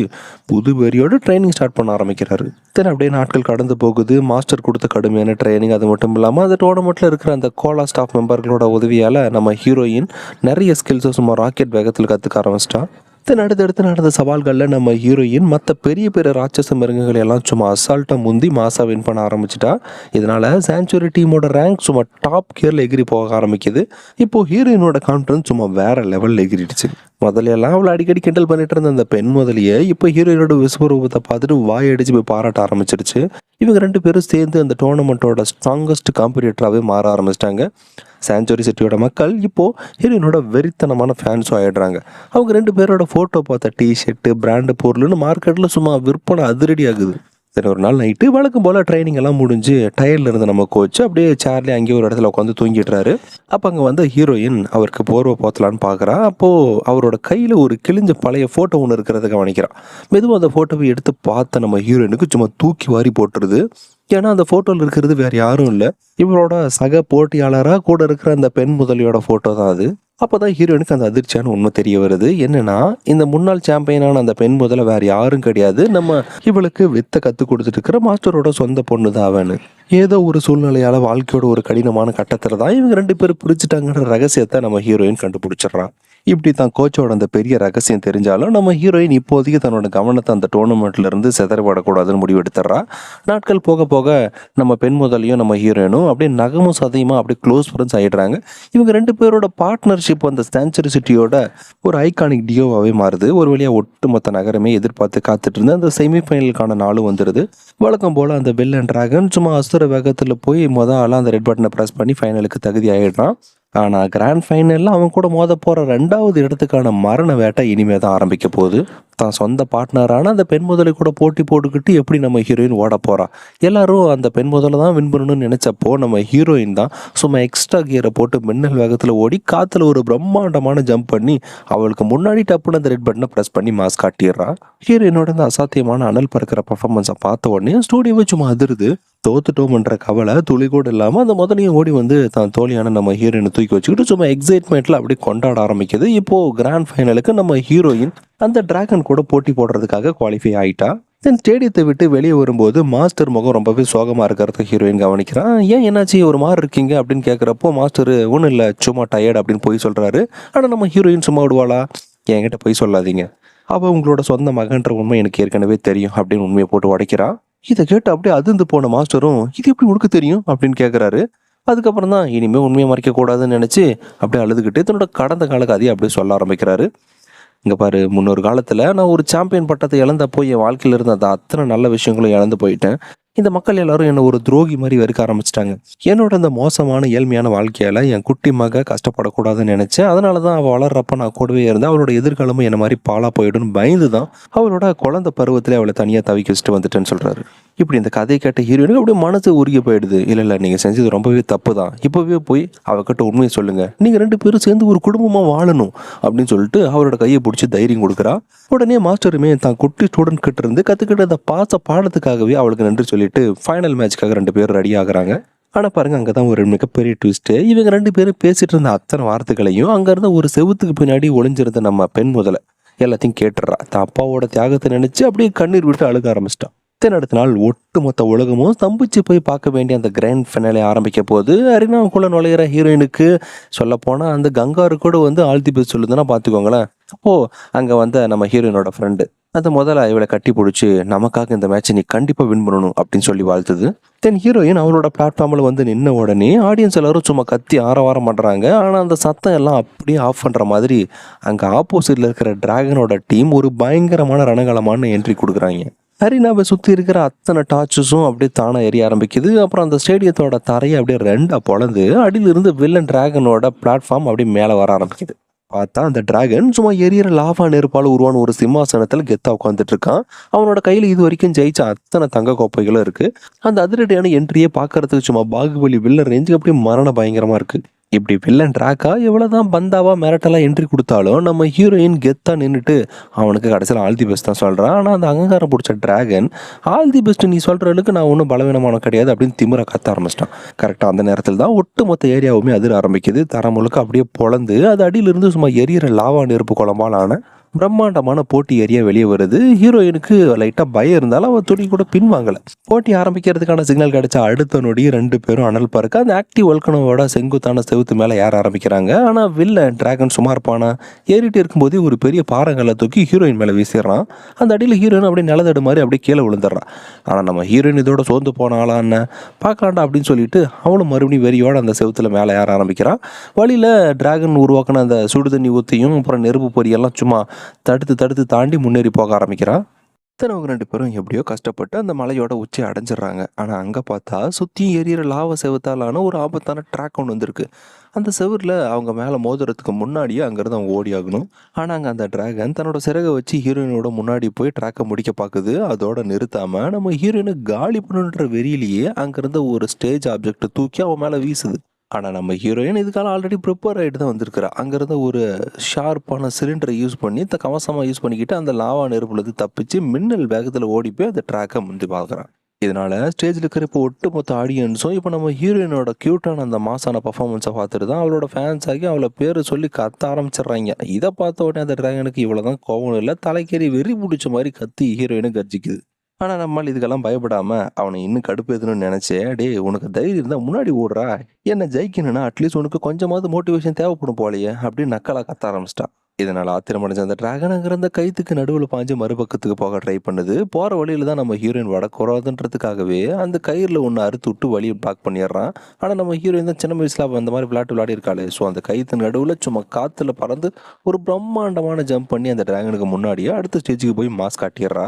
புது வெறியோட ட்ரைனிங் ஸ்டார்ட் பண்ண ஆரம்பிக்கிறாரு. தென் அப்படியே நாட்கள் கடந்து போகுது. மாஸ்டர் கொடுத்த கடுமையான ட்ரைனிங், அது மட்டும் இல்லாமல் அந்த டோர்னமெண்ட்டில் இருக்கிற அந்த கோலா ஸ்டாஃப் மெம்பர்களோட உதவியால் நம்ம ஹீரோயின் நிறைய ஸ்கில்ஸை சும்மா ராக்கெட் வேகத்தில் கற்றுக்க ஆரம்பிச்சிட்டா. தென் அடுத்தடுத்து நடந்த சவால்களில் நம்ம ஹீரோயின் மற்ற பெரிய ராட்சச மிருகங்கள் எல்லாம் சும்மா அசால்ட்டாக முந்தி மாசா வின் பண்ண ஆரம்பிச்சிட்டா. இதனால் சான்ச்சுரி டீமோட ரேங்க் சும்மா டாப் கியரில் எகிரி போக ஆரம்பிக்குது. இப்போது ஹீரோயினோட கான்ஃபிடன்ஸ் சும்மா வேறு லெவலில் எகிரிடுச்சு. முதலையெல்லாம் அவளை அடிக்கடி கிண்டல் பண்ணிட்டு இருந்த அந்த பெண் முதலியை இப்போ ஹீரோயினோட விஸ்வரூபத்தை பார்த்துட்டு வாயடிச்சு போய் பாராட்ட ஆரம்பிச்சிருச்சு. இவங்க 2 பேரும் சேர்ந்து அந்த டோர்னமெண்ட்டோட ஸ்ட்ராங்கஸ்ட் காம்படிட்டராகவே மாற ஆரம்பிச்சிட்டாங்க. சான்ச்சுரி சிட்டியோட மக்கள் இப்போது ஹீரோயினோட வெறித்தனமான ஃபேன்ஸும் ஆகிடுறாங்க. அவங்க 2 பேரோட ஃபோட்டோ பார்த்த டிஷர்ட்டு பிராண்டு பொருள்னு மார்க்கெட்டில் சும்மா விற்பனை அதிரடி ஆகுது. சரி, ஒரு நாள் நைட்டு வழக்கம் போல் ட்ரைனிங் எல்லாம் முடிஞ்சு டயர்டில் இருந்த நம்ம கோச் அப்படியே சேர்லேயே அங்கேயே ஒரு இடத்துல உட்காந்து தூங்கிடுறாரு. அப்போ அங்கே வந்து ஹீரோயின் அவருக்கு போர்வை போத்தலான்னு பார்க்குறா. அப்போது அவரோட கையில் ஒரு கிழிஞ்ச பழைய ஃபோட்டோ ஒன்று இருக்கிறத கவனிக்கிறான். மெதுவாக அந்த ஃபோட்டோவை எடுத்து பார்த்த நம்ம ஹீரோயினுக்கு சும்மா தூக்கி வாரி போட்டுருது. ஏன்னா அந்த ஃபோட்டோவில் இருக்கிறது வேறு யாரும் இல்லை, இவரோட சக போட்டியாளராக கூட இருக்கிற அந்த பெண் முதலியோட ஃபோட்டோ தான் அது. அப்போ தான் ஹீரோயினுக்கு அந்த அதிர்ச்சியான உண்மை தெரிய வருது. என்னன்னா, இந்த முன்னாள் சாம்பியனான அந்த பெண் முதல்ல வேறு யாரும் கிடையாது, நம்ம இவளுக்கு வித்தை கற்றுக் கொடுத்துட்டு இருக்கிற மாஸ்டரோட சொந்த பொண்ணு தான் அவனு. ஏதோ ஒரு சூழ்நிலையால் வாழ்க்கையோட ஒரு கடினமான கட்டத்தில் தான் இவங்க 2 பேரும் பிரிச்சுட்டாங்கன்ற ரகசியத்தை நம்ம ஹீரோயின் கண்டுபிடிச்சிடறான். இப்படி தான் கோச்சோட அந்த பெரிய ரகசியம் தெரிஞ்சாலும் நம்ம ஹீரோயின் இப்போதைக்கு தன்னோட கவனத்தை அந்த டோர்னமெண்ட்லேருந்து சிதறப்படக்கூடாதுன்னு முடிவு எடுத்துடுறா. நாட்கள் போக போக நம்ம பெண் முதலையும் நம்ம ஹீரோயினும் அப்படியே நகமும் சதையுமா அப்படியே க்ளோஸ் ஃப்ரெண்ட்ஸ் ஆகிடுறாங்க. இவங்க 2 பேரோட பார்ட்னர்ஷிப் அந்த சான்ச்சுரி சிட்டியோட ஒரு ஐகானிக் டியோவாகவே மாறுது. ஒரு வழியாக ஒட்டுமொத்த நகரமே எதிர்பார்த்து காத்துட்டு இருந்த அந்த செமிஃபைனலுக்கான நாளும் வந்துடுது. வழக்கம் போல் அந்த பெல் அண்ட் டிராகன் சும்மா அசுர வேகத்தில் போய் ஆளாக அந்த ரெட் பட்டனை ப்ரெஸ் பண்ணி ஃபைனலுக்கு தகுதி ஆகிடுறான். ஆனால் கிராண்ட் ஃபைனலில் அவன் கூட மோத போகிற 2வது இடத்துக்கான மரண வேட்டை இனிமே தான் ஆரம்பிக்க போகுது. தான் சொந்த பார்ட்னரான அந்த பெண் முதலை கூட போட்டி போட்டுக்கிட்டு எப்படி நம்ம ஹீரோயின் ஓட போகிறா. எல்லாரும் அந்த பெண் முதலை தான் வின் பண்ணணும்னு நினச்சப்போ நம்ம ஹீரோயின் தான் சும்மா எக்ஸ்ட்ரா கியரை போட்டு மின்னல் வேகத்தில் ஓடி காற்றுல ஒரு பிரம்மாண்டமான ஜம்ப் பண்ணி அவளுக்கு முன்னாடி டப்புன்னு அந்த ரெட் பட்டனை ப்ரெஸ் பண்ணி மாஸ் காட்டிடுறா. ஹீரோயினோட அந்த அசாத்தியமான அனல் பறக்கிற பர்ஃபார்மன்ஸை பார்த்த உடனே ஸ்டூடியோவை சும்மா அதிருது. தோத்துட்டோம்ன்ற கவலை துளி கூட இல்லாமல் அந்த முதலையும் ஓடி வந்து தான் தோழியான நம்ம ஹீரோயினை தூக்கி வச்சுக்கிட்டு சும்மா எக்ஸைட்மெண்ட்டில் அப்படியே கொண்டாட ஆரம்பிக்குது. இப்போது கிராண்ட் ஃபைனலுக்கு நம்ம ஹீரோயின் அந்த டிராகன் கூட போட்டி போடுறதுக்காக குவாலிஃபை ஆகிட்டா. தென் ஸ்டேடியத்தை விட்டு வெளியே வரும்போது மாஸ்டர் முகம் ரொம்பவே சோகமாக இருக்கிறத ஹீரோயின் கவனிக்கிறான். ஏன் என்னாச்சு, ஒரு மாதிரி இருக்கீங்க அப்படின்னு கேட்குறப்போ மாஸ்டர் ஒன்றும் இல்லை, சும்மா டயர்டு அப்படின்னு போய் சொல்கிறாரு. ஆனால் நம்ம ஹீரோயின் சும்மா விடுவாளா, என்கிட்ட போய் சொல்லாதீங்க, அவள் உங்களோட சொந்த மகன்ற உண்மை எனக்கு ஏற்கனவே தெரியும் அப்படின்னு உண்மையை போட்டு உடைக்கிறா. இதை கேட்டு அப்படியே அதிர்ந்து போன மாஸ்டரும் இது எப்படி உனக்கு தெரியும் அப்படின்னு கேட்குறாரு. அதுக்கப்புறம் தான் இனிமேல் உண்மையை மறைக்கக்கூடாதுன்னு நினச்சி அப்படியே அழுதுகிட்டு தன்னோட கடந்த கால கதையை அப்படியே சொல்ல ஆரம்பிக்கிறாரு. இங்கே பாரு, முன்னொரு காலத்தில் நான் ஒரு சாம்பியன் பட்டத்தை இழந்தப்போ என் வாழ்க்கையில் இருந்த அந்த அத்தனை நல்ல விஷயங்களும் இழந்து போயிட்டேன். இந்த மக்கள் எல்லாரும் என்னை ஒரு துரோகி மாதிரி வெறுக்க ஆரம்பிச்சிட்டாங்க. என்னோட அந்த மோசமான ஏழ்மையான வாழ்க்கையால் என் குட்டி மக கஷ்டப்படக்கூடாதுன்னு நினச்சேன். அதனால தான் அவள் வளர்றப்ப நான் கூடவே இருந்தேன். அவளோட எதிர்காலமும் என்ன மாதிரி பாலாக போயிடும்னு பயந்து தான் அவளோட குழந்தை பருவத்திலே அவளை தனியாக தவிக்க வச்சுட்டு வந்துட்டேன்னு சொல்கிறாரு. இப்படி இந்த கதையை கேட்ட ஹீரோயினுக்கு அப்படியே மனசு உருகி போயிடுது. இல்லை நீங்கள் செஞ்சது ரொம்பவே தப்பு தான், இப்போவே போய் அவகிட்ட உண்மையை சொல்லுங்கள், நீங்கள் 2 பேரும் சேர்ந்து ஒரு குடும்பமாக வாழணும் அப்படின்னு சொல்லிட்டு அவரோட கையை பிடிச்சி தைரியம் கொடுக்குறா. உடனே மாஸ்டருமே தான் குட்டி ஸ்டூடெண்ட் கிட்ட இருந்து கற்றுக்கிட்ட அந்த பாடத்துக்காகவே அவளுக்கு நன்றி சொல்லிட்டு ஃபைனல் மேட்ச்க்காக 2 பேரும் ரெடி ஆகுறாங்க. ஆனால் பாருங்க, அங்கே தான் ஒரு மிகப்பெரிய ட்விஸ்ட்டு. இவங்க 2 பேரும் பேசிட்டு இருந்த அத்தனை வார்த்தைகளையும் அங்கே இருந்த ஒரு செவுத்துக்கு பின்னாடி ஒளிஞ்சிருந்த நம்ம பெண் முதல்ல எல்லாத்தையும் கேட்டுடுறா. தான் அப்பாவோட தியாகத்தை நினச்சி அப்படியே கண்ணீர் விட்டு அழுக ஆரம்பிச்சிட்டான். அடுத்த நாள் ஒட்டுமொத்த உலகமும் ஸ்தம்பிச்சு போய் பார்க்க வேண்டிய அந்த கிராண்ட் ஃபைனலே ஆரம்பிக்க போது அரினாவுக்குள்ள நுழையிற ஹீரோயினுக்கு சொல்ல போனால் அந்த கங்காரு கூட வந்து ஆழ்த்தி பேச சொல்லுதுன்னா பார்த்துக்கோங்களேன். அப்போது அங்கே வந்த நம்ம ஹீரோயினோட ஃப்ரெண்டு அந்த முதல்ல இவளை கட்டி பிடிச்சி நமக்காக இந்த மேட்சை நீ கண்டிப்பாக வின் பண்ணணும் அப்படின்னு சொல்லி வாழ்த்துது. தென் ஹீரோயின் அவளோட பிளாட்ஃபார்மில் வந்து நின்ன உடனே ஆடியன்ஸ் எல்லாரும் சும்மா கத்தி ஆரவாரம் பண்ணுறாங்க. ஆனால் அந்த சத்தம் எல்லாம் அப்படியே ஆஃப் பண்ணுற மாதிரி அங்கே ஆப்போசிட்டில் இருக்கிற டிராகனோட டீம் ஒரு பயங்கரமான ரணகலமான என்ட்ரி கொடுக்குறாங்க. அரினாவை சுற்றி இருக்கிற அத்தனை டார்ச்சஸும் அப்படியே தானாக எரிய ஆரம்பிக்குது. அப்புறம் அந்த ஸ்டேடியத்தோட தரையை அப்படியே ரெண்டாக பொளந்து அடியிலிருந்து வில்லன் டிராகனோட பிளாட்ஃபார்ம் அப்படியே மேலே வர ஆரம்பிக்குது. பார்த்தா அந்த டிராகன் சும்மா எரியற லாவா நெருப்பால் உருவான ஒரு சிம்மாசனத்தில் கெத்தா உட்காந்துட்டு இருக்கான். அவனோட கையில் இது வரைக்கும் ஜெயிச்ச அத்தனை தங்க கோப்பைகளும் இருக்கு. அந்த அதிரடியான என்ட்ரியே பார்க்கறதுக்கு சும்மா பாகுபலி வில்லன் ரேஞ்சுக்கு அப்படியே மரண பயங்கரமா இருக்கு. இப்படி வில்லன் ட்ராக்கா எவ்வளோதான் பந்தாவா மிரட்டலாக என்ட்ரி கொடுத்தாலும் நம்ம ஹீரோயின் கெத்தாக நின்றுட்டு அவனுக்கு கடைசியில் ஆல் தி பெஸ்ட் தான் சொல்கிறான். ஆனால் அந்த அகங்காரம் பிடிச்ச டிராகன் ஆல் தி பெஸ்ட் நீ சொல்கிற அளவுக்கு நான் ஒன்றும் பலவீனமான கிடையாது அப்படின்னு திமிர கத்த ஆரம்பிச்சிட்டான். கரெக்டாக அந்த நேரத்தில் தான் ஒட்டுமொத்த ஏரியாவுமே அதிர ஆரம்பிக்குது. தர முழுக்க அப்படியே பொளந்து அது அடியிலிருந்து சும்மா எரியிற லாவா நெருப்பு குழம்பாலான பிரம்மாண்டமான போட்டி ஏரியா வெளியே வருது. ஹீரோயினுக்கு லைட்டாக பயம் இருந்தாலும் அவள் துணி கூட பின்வாங்கலை. போட்டி ஆரம்பிக்கிறதுக்கான சிக்னல் கிடைச்ச அடுத்த நொடி 2 பேரும் அனல் பறக்க அந்த ஆக்டிவ் வல்கனோட செங்குத்தான செவுத்து மேலே ஏற ஆரம்பிக்கிறாங்க. ஆனால் வில்லன் டிராகன் சுமார் இருப்பானா ஏறிட்டு இருக்கும்போதே ஒரு பெரிய பாறைங்களை தூக்கி ஹீரோயின் மேலே வீசிடுறான். அந்த அடியில் ஹீரோயின் அப்படியே நிலதடு மாதிரி அப்படியே கீழே விழுந்துடுறான். ஆனால் நம்ம ஹீரோயின் இதோட சோர்ந்து போனாலான்னு பார்க்கலாண்டா அப்படின்னு சொல்லிட்டு அவளும் மறுபடியும் வெறியோட அந்த செவுத்துல மேலே ஏற ஆரம்பிக்கிறான். வழியில் டிராகன் உருவாக்கின அந்த சுடுதண்ணி ஊற்றியும் அப்புறம் நெருப்பு பொரியெல்லாம் சும்மா தடுத்து தாண்டி முன்னேறி போக ஆரம்பிக்கிறான். இத்தனவங்க 2 பேரும் எப்படியோ கஷ்டப்பட்டு அந்த மலையோட உச்சி அடைஞ்சிடுறாங்க. ஆனால் அங்கே பார்த்தா சுற்றியும் எரியிற லாவ செவுத்தாலான ஒரு ஆபத்தான ட்ராக் ஒன்று வந்திருக்கு. அந்த செவுரில் அவங்க மேலே மோதுறதுக்கு முன்னாடியே அங்கேருந்து அவங்க ஓடி ஆகணும். ஆனால் அங்கே அந்த டிராகன் தன்னோட சிறகை வச்சு ஹீரோயினோட முன்னாடி போய் ட்ராக்கை முடிக்க பார்க்குது. அதோட நிறுத்தாமல் நம்ம ஹீரோயினை காலி பண்ணுன்ற வெறியிலேயே அங்கேருந்து ஒரு ஸ்டேஜ் ஆப்ஜெக்டை தூக்கி அவன் மேலே வீசுது. ஆனால் நம்ம ஹீரோயின் இதுக்காக ஆல்ரெடி ப்ரிப்பேர் ஆகிட்டு தான் வந்திருக்கிறா. அங்கேருந்து ஒரு ஷார்ப்பான சிலிண்டரை யூஸ் பண்ணி கவசமாக யூஸ் பண்ணிக்கிட்டு அந்த லாவா நெருப்புலேருந்து தப்பிச்சு மின்னல் வேகத்தில் ஓடி போய் அந்த ட்ராக்கை முந்தி பார்க்குறான். இதனால் ஸ்டேஜில் இருக்கிற இப்போ ஒட்டுமொத்த ஆடியன்ஸும் இப்போ நம்ம ஹீரோயினோட க்யூட்டான அந்த மாசான பர்ஃபார்மன்ஸை பார்த்துட்டு தான் அவளோட ஃபேன்ஸ் ஆகி அவளை பேர் சொல்லி கத்த ஆரம்பிச்சிடுறாங்க. இதை பார்த்த உடனே அந்த டிராகனுக்கு இவ்வளோ தான் கோவம் இல்லை, தலைக்கேறி வெறி பிடிச்ச மாதிரி கத்தி ஹீரோயினை கர்ஜிக்குது. ஆனால் நம்மால் இதுக்கெல்லாம் பயப்படாமல் அவனை இன்னும் கடுப்பேற்றணும்னு நினச்சேன். டே உனக்கு தைரியம் இருந்தால் முன்னாடி ஓடுறா, என்ன ஜெயிக்கணும்னா அட்லீஸ்ட் உனக்கு கொஞ்சமாவது மோட்டிவேஷன் தேவைப்படும் போலையே அப்படின்னு நக்கலாக கத்த ஆரம்பிச்சிட்டான். இதனால் ஆத்திரமடைஞ்ச அந்த டிராகன் அங்கிருந்த கைத்துக்கு நடுவில் பாஞ்சு மறுபக்கத்துக்கு போக ட்ரை பண்ணுது. போகிற வழியில் தான் நம்ம ஹீரோயின் வடக்கூடாதுன்றதுக்காகவே அந்த கயிறில் ஒன்று அறுத்து விட்டு வழியை பிளாக் பண்ணிடுறான். ஆனால் நம்ம ஹீரோயின் தான் சின்ன வயசில் அந்த மாதிரி விளையாடி இருக்காளே. ஸோ அந்த கைத்து நடுவில் சும்மா காற்றுல பறந்து ஒரு பிரம்மாண்டமான ஜம்ப் பண்ணி அந்த டிராகனுக்கு முன்னாடியே அடுத்த ஸ்டேஜுக்கு போய் மாஸ் காட்டிடுறா.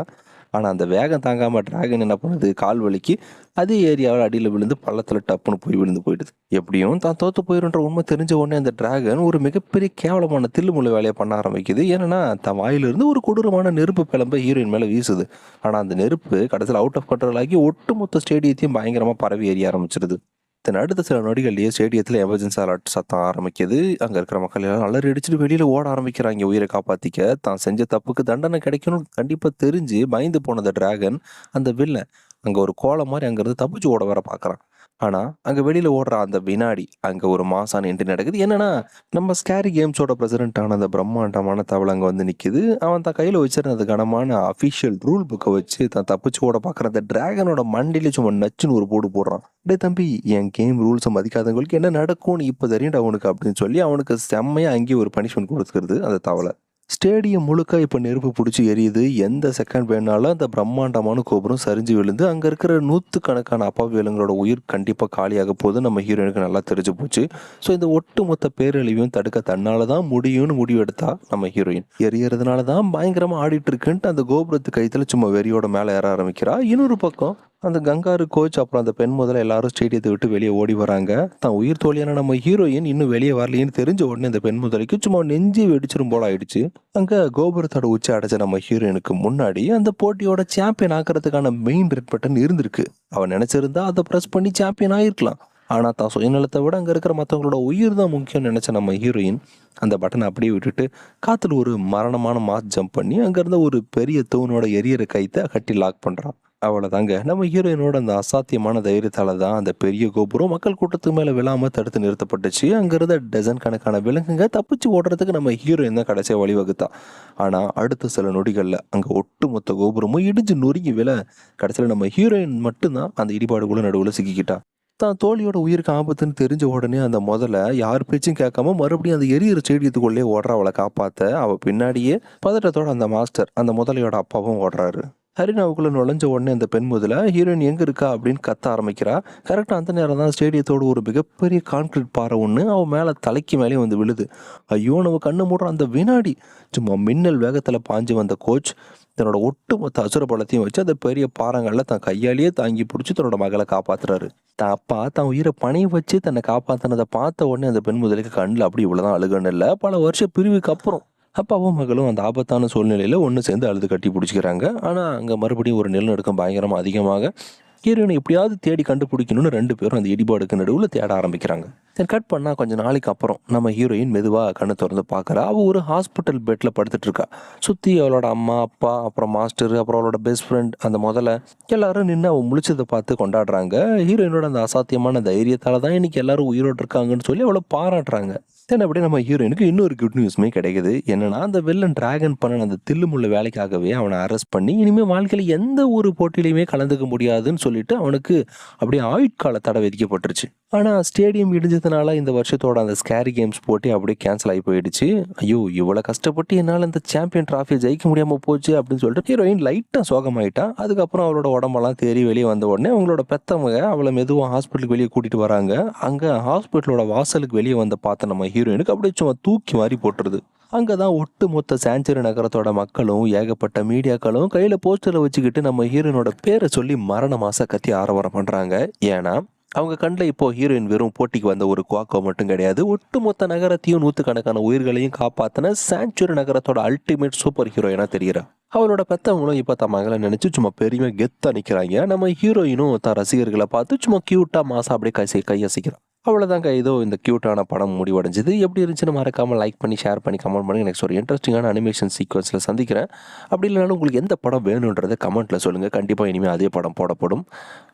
ஆனால் அந்த வேகம் தாங்காமல் டிராகன் என்ன பண்ணுது, கால் வலிக்கு அதே ஏரியாவில் அடியில் விழுந்து பள்ளத்தில் டப்புன்னு போய் போயிடுது. எப்படியும் தான் தோற்று போயிடுன்ற உண்மை தெரிஞ்ச உடனே அந்த டிராகன் ஒரு மிகப்பெரிய கேவலமான தில்லுமுள்ள வேலையை பண்ண ஆரம்பிக்குது. ஏன்னா தன் வாயிலிருந்து ஒரு கொடூரமான நெருப்பு கிளம்ப ஹீரோயின் மேலே வீசுது. ஆனால் அந்த நெருப்பு கடைசியில் அவுட் ஆஃப் கண்ட்ரோல் ஆகி ஒட்டுமொத்த ஸ்டேடியத்தையும் பயங்கரமாக பரவி எரிய ஆரம்பிச்சிருது. அடுத்த சில நொடிகள்லேயே ஸ்டேடியத்தில் எமர்ஜென்சி அலர்ட் சத்தம் ஆரம்பிக்குது. அங்கே இருக்கிற மக்கள் எல்லாம் அலறி அடிச்சுட்டு வெளியில் ஓட ஆரம்பிக்கிறாங்க. உயிரை காப்பாற்றிக்க தான் செஞ்ச தப்புக்கு தண்டனை கிடைக்கணும்னு கண்டிப்பாக தெரிஞ்சு பயந்து போனத டிராகன் அந்த வில்லன் அங்கே ஒரு கோலம் மாதிரி அங்கேருந்து தப்பிச்சு ஓட வர பார்க்குறான். ஆனால் அங்கே வெளியில் ஓடுற அந்த வினாடி அங்கே ஒரு மாசான என்ட்ரி நடக்குது. என்னன்னா நம்ம ஸ்கேரி கேம்ஸோட பிரசிடென்ட்டான அந்த பிரம்மாண்டமான தவளை அங்கே வந்து நிற்கிது. அவன் தான் கையில் வச்சிருந்த அந்த கனமான அஃபிஷியல் ரூல் புக்கை வச்சு தான் தப்பிச்சு ஓட பார்க்குற அந்த டிராகனோட மண்டியில் சும்மா நச்சுன்னு ஒரு போடுறான். டே தம்பி, என் கேம் ரூல்ஸை மதிக்காதவங்களுக்கு என்ன நடக்கும்னு இப்போ தெரியும் அவனுக்கு அப்படின்னு சொல்லி அவனுக்கு செம்மையாக அங்கேயே ஒரு பனிஷ்மெண்ட் கொடுத்துக்கிறது அந்த தவளை. ஸ்டேடியம் முழுக்க இப்போ நெருப்பு பிடிச்சி எரியுது. எந்த செகண்ட் வேணாலும் அந்த பிரம்மாண்டமான கோபுரம் சரிஞ்சு விழுந்து அங்கே இருக்கிற 100கணக்கான அப்பாவி விலங்குகளோட உயிர் கண்டிப்பாக காலியாக போகுது. நம்ம ஹீரோயினுக்கு நல்லா தெரிஞ்சு போச்சு. ஸோ இந்த ஒட்டுமொத்த பேரழிவையும் தடுக்க தன்னால தான் முடியும்னு முடிவெடுத்தா நம்ம ஹீரோயின். எரியறதுனால தான் பயங்கரமாக ஆடிட்டு இருக்குன்ட்டு அந்த கோபுரத்து கைத்தில் சும்மா வெறியோட மேலே ஏற ஆரம்பிக்கிறா. இன்னொரு பக்கம் அந்த கங்காரு கோச் அப்புறம் அந்த பெண் முதல்ல எல்லாரும் ஸ்டேடியத்தை விட்டு வெளியே ஓடி வராங்க. தான் உயிர் தோழியான நம்ம ஹீரோயின் இன்னும் வெளியே வரலையேன்னு தெரிஞ்ச உடனே அந்த பெண் முதலைக்கு சும்மா நெஞ்சு வெடிச்சிரும் போல ஆயிடுச்சு. அங்கே கோபுரத்தோட உச்சி அடைச்ச நம்ம ஹீரோயினுக்கு முன்னாடி அந்த போட்டியோட சாம்பியன் ஆக்கிறதுக்கான மெயின் ரெட் பட்டன் இருந்திருக்கு. அவன் நினைச்சிருந்தா அதை ப்ரெஸ் பண்ணி சாம்பியன் ஆகிருக்கலாம். ஆனால் தான் சுயநலத்தை விட அங்கே இருக்கிற மற்றவங்களோட உயிர் தான் முக்கியம்னு நினச்ச நம்ம ஹீரோயின் அந்த பட்டனை அப்படியே விட்டுட்டு காற்றுல ஒரு மரணமான மாஸ் ஜம்ப் பண்ணி அங்கேருந்த ஒரு பெரிய தூணோட எரியற கைத்தை கட்டி லாக் பண்ணுறான். அவ்வளோதாங்க. நம்ம ஹீரோயினோட அந்த அசாத்தியமான தைரியத்தால் தான் அந்த பெரிய கோபுரம் மக்கள் கூட்டத்துக்கு மேலே விழாமல் தடுத்து நிறுத்தப்பட்டுச்சு. அங்கிருந்த டசன் கணக்கான விலங்குங்க தப்பிச்சு ஓடுறதுக்கு நம்ம ஹீரோயின் தான் கடைசியாக வழிவகுத்தா. ஆனால் அடுத்த சில நொடிகளில் அங்கே ஒட்டுமொத்த கோபுரமும் இடிஞ்சு நொறுங்கி விழ கடைசியில் நம்ம ஹீரோயின் மட்டும்தான் அந்த இடிபாடுக்குள்ள நடுவில் சிக்கிக்கிட்டா. தான் தோழியோட உயிருக்கு ஆபத்துன்னு தெரிஞ்ச உடனே அந்த முதல்ல யார் பேச்சும் கேட்காம மறுபடியும் அந்த எரியிற ஸ்டேடியத்துக்குள்ளே ஓடுற அவளை காப்பாற்ற அவள் பின்னாடியே பதட்டத்தோட அந்த மாஸ்டர் அந்த முதலையோட அப்பாவும் ஓடுறாரு. ஹரினாவுக்குள்ள நுழைஞ்ச உடனே அந்த பெண் முதல்ல ஹீரோயின் எங்க இருக்கா அப்படின்னு கத்த ஆரம்பிக்கிறா. கரெக்டாக அந்த நேரம் தான் ஸ்டேடியத்தோட ஒரு மிகப்பெரிய கான்கிரீட் பாறை ஒன்று அவன் மேலே தலைக்கு மேலே வந்து விழுது. ஐயோ, நம்ம கண்ணு மூடுற அந்த வினாடி சும்மா மின்னல் வேகத்தில் பாஞ்சு வந்த கோச் தன்னோட ஒட்டுமொத்த அசுர பலத்தையும் வச்சு அந்த பெரிய பாறாங்கல்ல தன் கையாலேயே தாங்கி பிடிச்சி தன்னோட மகளை காப்பாத்துறாரு. தான் அப்பா தான் உயிரை பணைய வச்சு தன்னை காப்பாத்தினதை பார்த்த உடனே அந்த பெண் முதலுக்கு கண்ணில் அப்படி இவ்வளோதான் அழுகன்னு இல்லை, பல வருஷம் பிரிவுக்கு அப்புறம் அப்பாவும் மகளும் அந்த ஆபத்தான சூழ்நிலையில் ஒன்று சேர்ந்து அழுது கட்டி பிடிச்சிக்கிறாங்க. ஆனால் அங்கே மறுபடியும் ஒரு நிலநடுக்கம் பயங்கரமாக அதிகமாக ஹீரோயினை எப்படியாவது தேடி கண்டுபிடிக்கணும்னு 2 பேரும் அந்த இடிபாடுக்கு நடுவில் தேட ஆரம்பிக்கிறாங்க. தென் கட் பண்ணால் கொஞ்சம் நாளைக்கு அப்புறம் நம்ம ஹீரோயின் மெதுவாக கண்ணு திறந்து பார்க்குறா. அவள் ஒரு ஹாஸ்பிட்டல் பெட்டில் படுத்துட்டு இருக்கா. சுற்றி அவளோட அம்மா அப்பா அப்புறம் மாஸ்டர் அப்புறம் அவளோட பெஸ்ட் ஃப்ரெண்ட் அந்த முதல்ல எல்லாரும் நின்று அவள் முழிச்சதை பார்த்து கொண்டாடுறாங்க. ஹீரோயினோட அந்த அசாத்தியமான தைரியத்தால் தான் இன்னைக்கு எல்லாரும் உயிரோடு இருக்காங்கன்னு சொல்லி அவளை பாராட்டுறாங்க. தென் அப்படியே நம்ம ஹீரோயினுக்கு இன்னொரு குட் நியூஸுமே கிடைக்குது. என்னன்னா அந்த வில்லன் டிராகன் பண்ண அந்த தில்லுமுள்ள வேலைக்காகவே அவனை அரெஸ்ட் பண்ணி இனிமேல் வாழ்க்கையில் எந்த ஒரு போட்டியிலையுமே கலந்துக்க முடியாதுன்னு சொல்லிட்டு அவனுக்கு அப்படியே ஆயுட்கால தடை விதிக்கப்பட்டுருச்சு. ஆனால் ஸ்டேடியம் இடிஞ்சதுனால இந்த வருஷத்தோட அந்த ஸ்கேரி கேம்ஸ் போட்டி அப்படியே கேன்சல் ஆகி போயிடுச்சு. ஐயோ, இவ்வளோ கஷ்டப்பட்டு என்னால் இந்த சாம்பியன் டிராஃபியை ஜெயிக்க முடியாமல் போச்சு அப்படின்னு சொல்லிட்டு ஹீரோயின் லைட்டாக சோகமாயிட்டா. அதுக்கப்புறம் அவளோட உடம்பெல்லாம் தேறி வெளியே வந்த உடனே அவங்களோட பெத்தவங்க அவளை மெதுவாக ஹாஸ்பிட்டலுக்கு வெளியே கூட்டிகிட்டு வராங்க. அங்கே ஹாஸ்பிட்டலோட வாசலுக்கு வெளியே வந்து பார்த்த நம்ம ஹீரோயினுக்கு அப்படியே சும்மா தூக்கி மாறி போட்டுருது. அங்கே தான் ஒட்டு மொத்த சாஞ்சுரி நகரத்தோட மக்களும் ஏகப்பட்ட மீடியாக்களும் கையில் போஸ்டரில் வச்சுக்கிட்டு நம்ம ஹீரோயினோட பேரை சொல்லி மரண மாச கத்தி ஆரவாரம் பண்ணுறாங்க. ஏன்னா அவங்க கண்ணில் இப்போ ஹீரோயின் வெறும் போட்டிக்கு வந்த ஒரு குவாக்கோ மட்டும் கிடையாது, ஒட்டுமொத்த நகரத்தையும் 100கணக்கான உயிர்களையும் காப்பாற்றின சாஞ்சுரி நகரத்தோட அல்டிமேட் சூப்பர் ஹீரோயினா தெரிகிறா. அவளோட பெத்தவங்களும் இப்போ தன் மகளை நினைச்சு சும்மா பெரிய கெத்தா நிற்கிறாங்க. நம்ம ஹீரோயினும் தன் ரசிகர்களை பார்த்து சும்மா கியூட்டா மாசா அப்படியே கையசிக்கிறான். அவ்வளோதாங்க, இதோ இந்த க்யூட்டான படம் முடிவடைஞ்சது. எப்படி இருந்துச்சுன்னு மறக்காமல் லைக் பண்ணி ஷேர் பண்ணி கமெண்ட் பண்ணி நெக்ஸ்ட் ஒரு இன்ட்ரெஸ்டிங்கான அனிமேஷன் சீக்வன்ஸில் சந்திக்கிறேன். அப்படி இல்லைனாலும் உங்களுக்கு எந்த படம் வேணுன்றதை கமெண்ட்டில் சொல்லுங்கள். கண்டிப்பாக இனிமேல் அதே படம் போடப்படும்.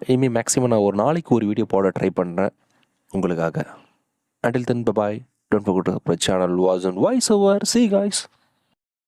இனிமேல் மேக்ஸிமம் நான் ஒரு நாளைக்கு ஒரு வீடியோ போட ட்ரை பண்ணுறேன் உங்களுக்காக. Until then, bye bye. Don't forget to subscribe channel Was on Voiceover. See you guys.